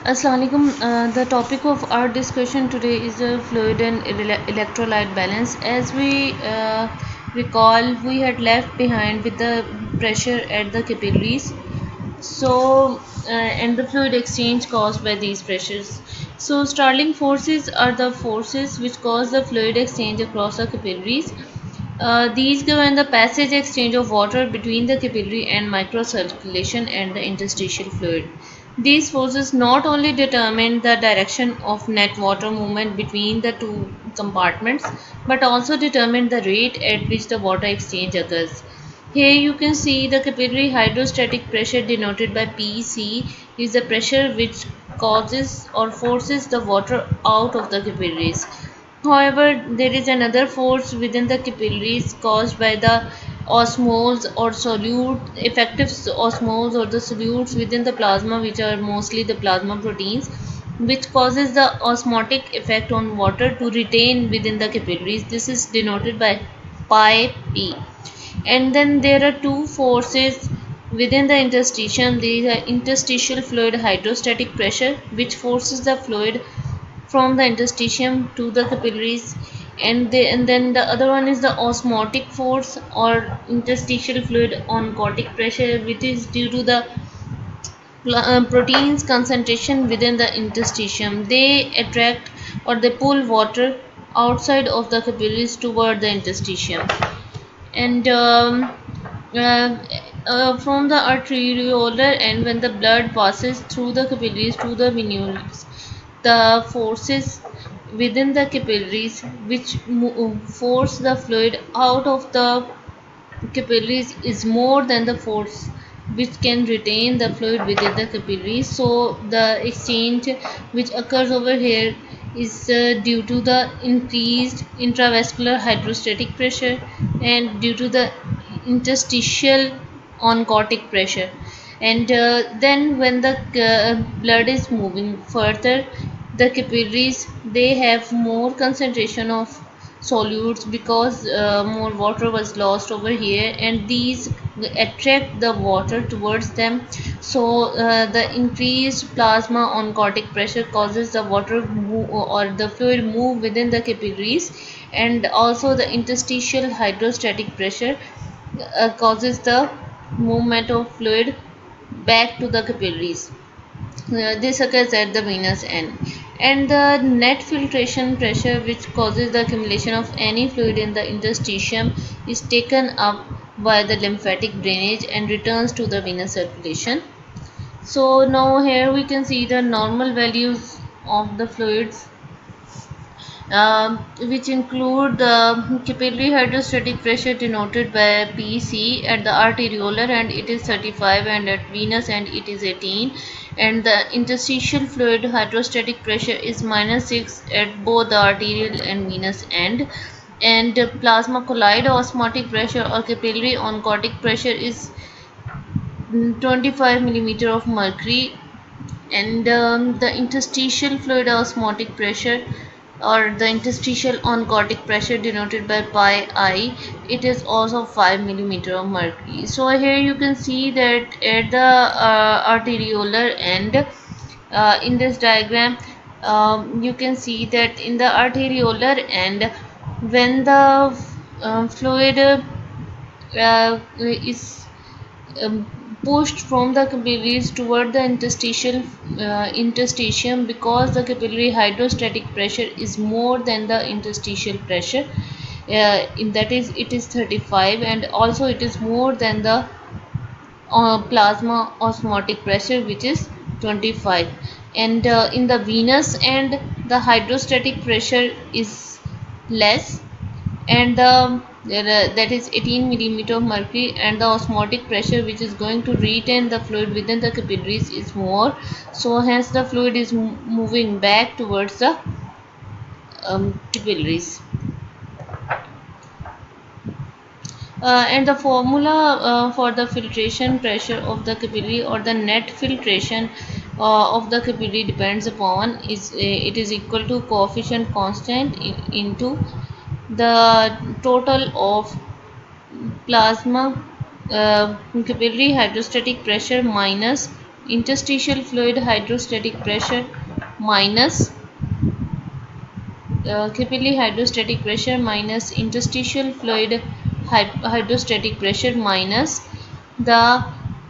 Assalamu alaikum. The topic of our discussion today is the fluid and electrolyte balance. As we recall, we had left behind with the pressure at the capillaries. And the fluid exchange caused by these pressures. So, Starling forces are the forces which cause the fluid exchange across the capillaries. These govern the passage exchange of water between the capillary and microcirculation and the interstitial fluid. These forces not only determine the direction of net water movement between the two compartments but also determine the rate at which the water exchange occurs. Here you can see the capillary hydrostatic pressure denoted by PC is the pressure which causes or forces the water out of the capillaries. However, there is another force within the capillaries caused by the osmoles or solute, effective osmoles or the solutes within the plasma, which are mostly the plasma proteins, which causes the osmotic effect on water to retain within the capillaries. This is denoted by pi p. And then there are two forces within the interstitium. These are interstitial fluid hydrostatic pressure, which forces the fluid from the interstitium to the capillaries, and then the other one is the osmotic force or interstitial fluid oncotic pressure, which is due to the proteins concentration within the interstitium. They attract or they pull water outside of the capillaries toward the interstitium. And uh, from the arteriolar end, when the blood passes through the capillaries to the venules, the forces within the capillaries which force the fluid out of the capillaries is more than the force which can retain the fluid within the capillaries. So the exchange which occurs over here is due to the increased intravascular hydrostatic pressure and due to the interstitial oncotic pressure. And then when the blood is moving further, the capillaries they have more concentration of solutes because more water was lost over here, and these attract the water towards them. So the increased plasma oncotic pressure causes the water or the fluid move within the capillaries, and also the interstitial hydrostatic pressure causes the movement of fluid back to the capillaries. This occurs at the venous end. And the net filtration pressure, which causes the accumulation of any fluid in the interstitium, is taken up by the lymphatic drainage and returns to the venous circulation. So now here we can see the normal values of the fluids, which include the capillary hydrostatic pressure denoted by PC at the arteriolar and it is 35, and at venous and it is 18, and the interstitial fluid hydrostatic pressure is -6 at both the arterial and venous end, and plasma colloid osmotic pressure or capillary oncotic pressure is 25 millimeter of mercury, and the interstitial fluid osmotic pressure or the interstitial oncotic pressure denoted by pi I, it is also 5 millimeter of mercury. So here you can see that at the arteriolar end, in this diagram, you can see that in the arteriolar end, when the fluid is pushed from the capillaries toward the interstitium, because the capillary hydrostatic pressure is more than the interstitial pressure, in that is it is 35, and also it is more than the plasma osmotic pressure, which is 25. And in the venous end, the hydrostatic pressure is less, and that is 18 millimeter of mercury, and the osmotic pressure which is going to retain the fluid within the capillaries is more. So hence the fluid is moving back towards the capillaries. And the formula for the filtration pressure of the capillary or the net filtration of the capillary depends upon is it is equal to coefficient constant into the total of plasma capillary hydrostatic pressure minus interstitial fluid hydrostatic pressure minus capillary hydrostatic pressure minus interstitial fluid hydrostatic pressure minus the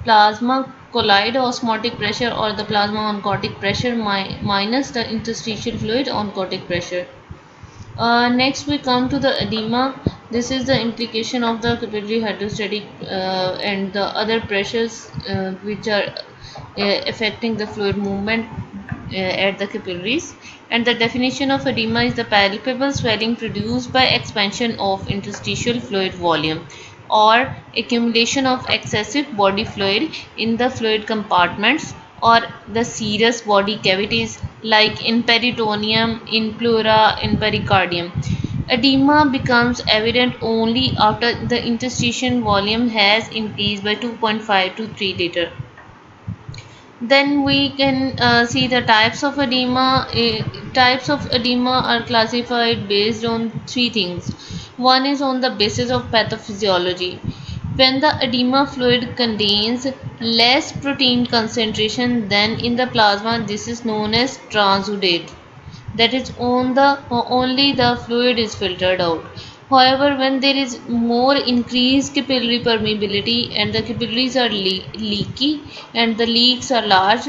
plasma colloid osmotic pressure or the plasma oncotic pressure minus the interstitial fluid oncotic pressure. Next, we come to the edema. This is the implication of the capillary hydrostatic and the other pressures which are affecting the fluid movement at the capillaries. And the definition of edema is the palpable swelling produced by expansion of interstitial fluid volume or accumulation of excessive body fluid in the fluid compartments or the serous body cavities like in peritoneum, in pleura, in pericardium. Edema becomes evident only after the interstitial volume has increased by 2.5 to 3 liter. Then we can see the types of edema. Types of edema are classified based on three things. One is on the basis of pathophysiology. When the edema fluid contains less protein concentration than in the plasma, this is known as transudate, that is on the only the fluid is filtered out. However, when there is more increased capillary permeability and the capillaries are leaky and the leaks are large,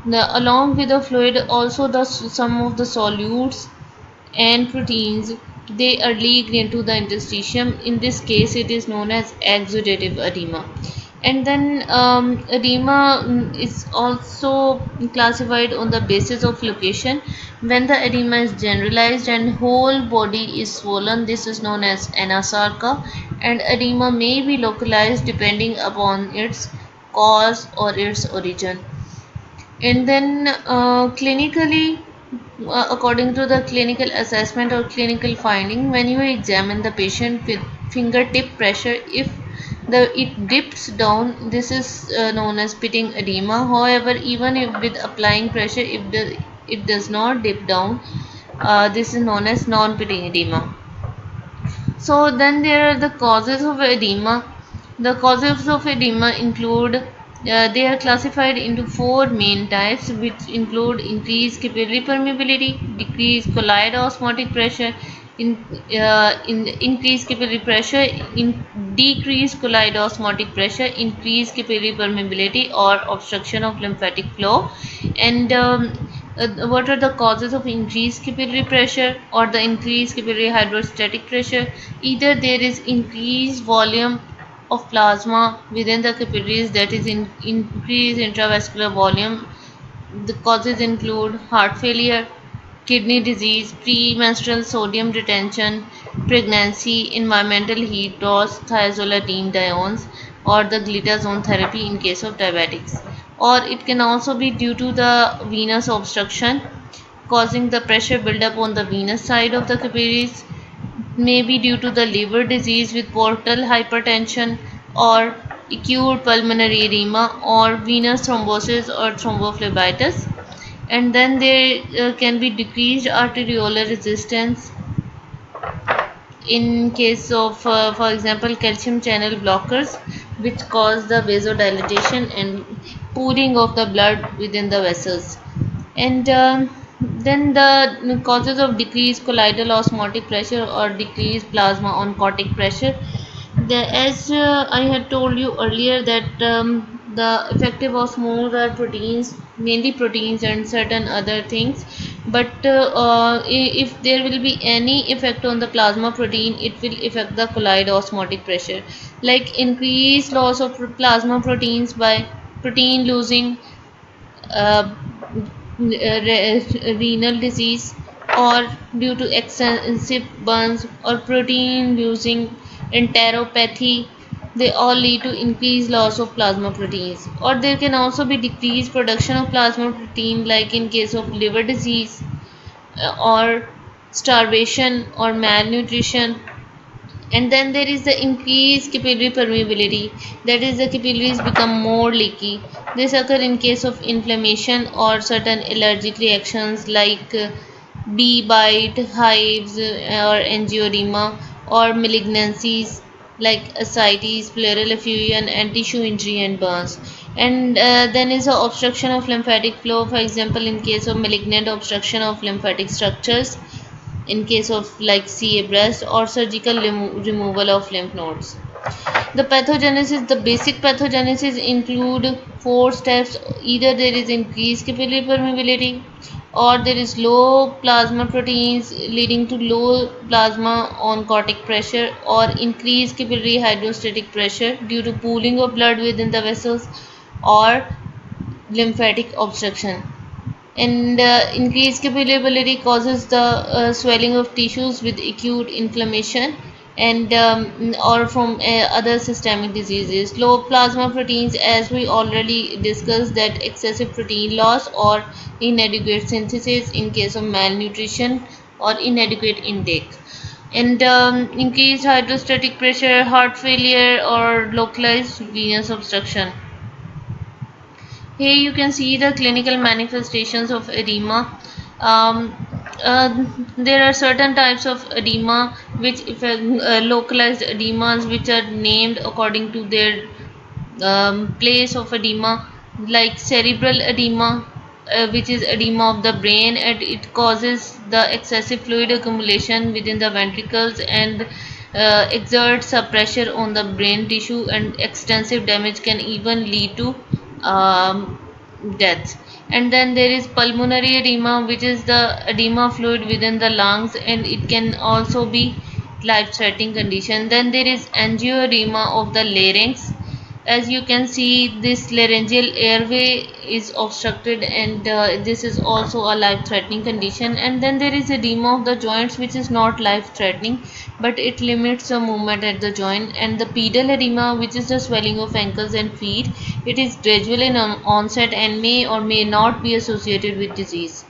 along with the fluid also the some of the solutes and proteins, they are leaked into the interstitium. In this case it is known as exudative edema. And then edema is also classified on the basis of location. When the edema is generalized and whole body is swollen, this is known as anasarca. And edema may be localized depending upon its cause or its origin. And then clinically, according to the clinical assessment or clinical finding, when you examine the patient with fingertip pressure, if it dips down, this is known as pitting edema. However, even if with applying pressure, if it does not dip down, this is known as non-pitting edema. So then there are the causes of edema. The causes of edema include they are classified into four main types, which include increased capillary permeability, decreased colloid osmotic pressure, in increased capillary pressure, in decreased colloid osmotic pressure, increased capillary permeability, or obstruction of lymphatic flow. And what are the causes of increased capillary pressure or the increased capillary hydrostatic pressure? Either there is increased volume of plasma within the capillaries, that is increased intravascular volume. The causes include heart failure, kidney disease, premenstrual sodium retention, pregnancy, environmental heat loss, thiazolidinediones, or the glitazone therapy in case of diabetics. Or it can also be due to the venous obstruction causing the pressure buildup on the venous side of the capillaries, may be due to the liver disease with portal hypertension or acute pulmonary edema or venous thrombosis or thrombophlebitis. And then there can be decreased arteriolar resistance in case of for example calcium channel blockers, which cause the vasodilatation and pooling of the blood within the vessels. And then the causes of decreased colloidal osmotic pressure or decreased plasma oncotic pressure. As I had told you earlier that the effective osmoles are proteins, mainly proteins and certain other things. But if there will be any effect on the plasma protein, it will affect the colloid osmotic pressure, like increased loss of plasma proteins by protein losing uh, renal disease or due to extensive burns or protein losing enteropathy, they all lead to increased loss of plasma proteins. Or there can also be decreased production of plasma protein, like in case of liver disease or starvation or malnutrition. And then there is the increased capillary permeability, that is the capillaries become more leaky. This occur in case of inflammation or certain allergic reactions like bee bite, hives, or angioedema, or malignancies like ascites, pleural effusion, and tissue injury and burns. And then is the obstruction of lymphatic flow, for example in case of malignant obstruction of lymphatic structures, in case of like CA breast, or surgical removal of lymph nodes. The pathogenesis, the basic pathogenesis include four steps. Either there is increased capillary permeability, or there is low plasma proteins leading to low plasma oncotic pressure, or increased capillary hydrostatic pressure due to pooling of blood within the vessels, or lymphatic obstruction. And increased capillary causes the swelling of tissues with acute inflammation, and or from other systemic diseases. Low plasma proteins, as we already discussed, that excessive protein loss or inadequate synthesis in case of malnutrition or inadequate intake. And increased hydrostatic pressure, heart failure, or localized venous obstruction. Here you can see the clinical manifestations of edema. Um, there are certain types of edema which affect localized edemas, which are named according to their place of edema, like cerebral edema, which is edema of the brain, and it causes the excessive fluid accumulation within the ventricles and exerts a pressure on the brain tissue, and extensive damage can even lead to um, death. And then there is pulmonary edema, which is the edema fluid within the lungs, and it can also be life-threatening condition. Then there is angioedema of the larynx. As you can see, this laryngeal airway is obstructed, and this is also a life-threatening condition. And then there is edema of the joints, which is not life-threatening, but it limits the movement at the joint. And the pedal edema, which is the swelling of ankles and feet, it is gradual in onset and may or may not be associated with disease.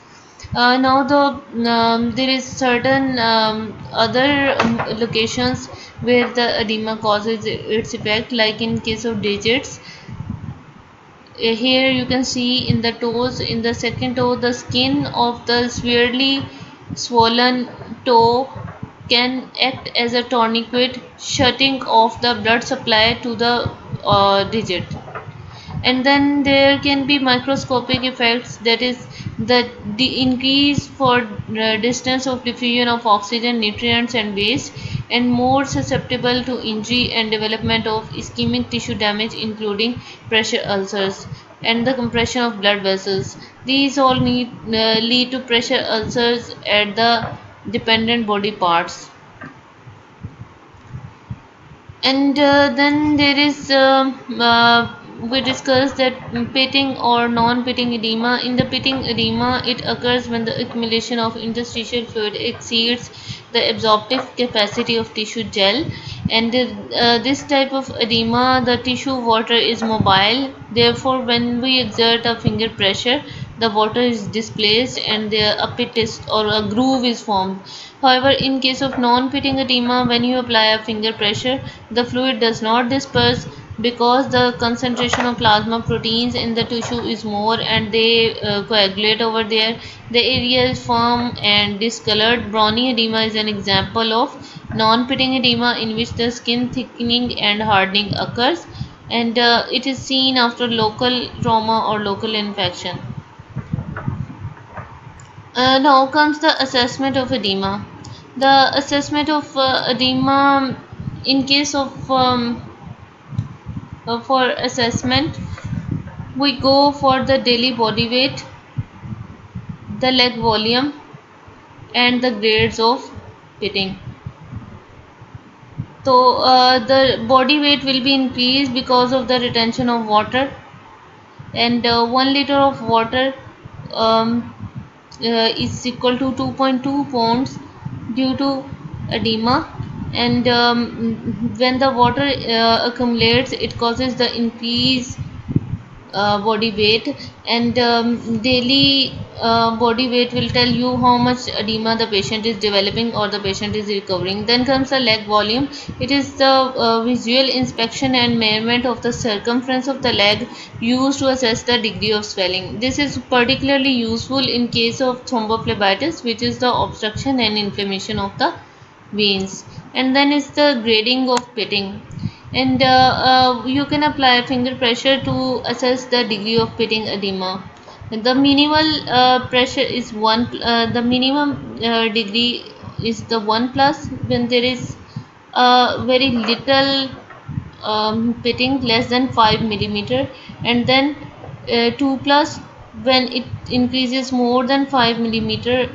Now there is certain other locations where the edema causes its effect, like in case of digits. Here you can see in the toes, in the second toe, the skin of the severely swollen toe can act as a tourniquet, shutting off the blood supply to the digit. And then there can be microscopic effects, that is the increase for distance of diffusion of oxygen, nutrients and waste, and more susceptible to injury and development of ischemic tissue damage, including pressure ulcers and the compression of blood vessels. These all lead to pressure ulcers at the dependent body parts. And then there is we discussed that pitting or non-pitting edema. In the pitting edema, it occurs when the accumulation of interstitial fluid exceeds the absorptive capacity of tissue gel. And this type of edema, the tissue water is mobile. Therefore, when we exert a finger pressure, the water is displaced and a pit is, or a groove is formed. However, in case of non-pitting edema, when you apply a finger pressure, the fluid does not disperse because the concentration of plasma proteins in the tissue is more, and they coagulate over there. The area is firm and discolored. Brawny edema is an example of non-pitting edema in which the skin thickening and hardening occurs, and it is seen after local trauma or local infection. Now comes the assessment of edema. The assessment of edema, in case of for assessment, we go for the daily body weight, the leg volume, and the grades of pitting. So the body weight will be increased because of the retention of water, and 1 liter of water um, is equal to 2.2 pounds due to edema. And when the water accumulates, it causes the increase body weight. And daily body weight will tell you how much edema the patient is developing or the patient is recovering. Then comes the leg volume. It is the visual inspection and measurement of the circumference of the leg used to assess the degree of swelling. This is particularly useful in case of thrombophlebitis, which is the obstruction and inflammation of the veins. And then is the grading of pitting. And you can apply finger pressure to assess the degree of pitting edema. The minimal pressure is one. The minimum degree is the 1 plus when there is very little pitting less than 5 millimeter, and then 2 plus when it increases more than 5 millimeter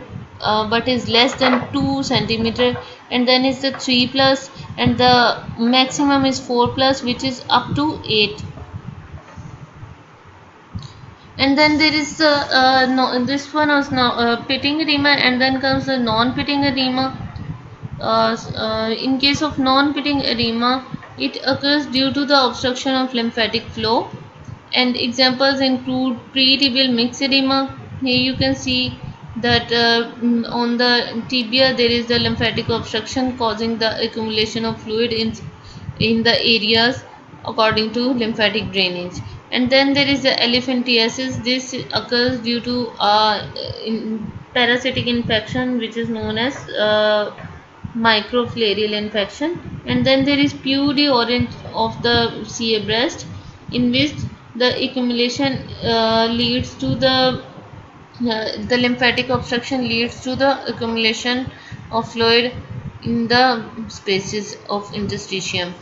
but is less than 2 centimeter, and then is the 3 plus, and the maximum is 4 plus, which is up to 8. And then there is the no, this one is no, pitting edema, and then comes the non-pitting edema. In case of non-pitting edema, it occurs due to the obstruction of lymphatic flow, and examples include pre-tibial mixed edema. Here you can see that on the tibia there is the lymphatic obstruction causing the accumulation of fluid in the areas according to lymphatic drainage. And then there is the elephantiasis. This occurs due to parasitic infection which is known as microfilarial infection. And then there is pudorient of the CA breast, in which the accumulation leads to the lymphatic obstruction leads to the accumulation of fluid in the spaces of interstitium.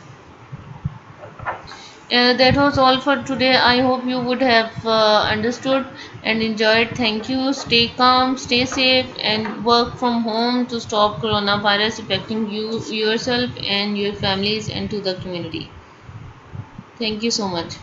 That was all for today. I hope you would have understood and enjoyed. Thank you. Stay calm, stay safe, and work from home to stop coronavirus affecting you, yourself, and your families, and to the community. Thank you so much.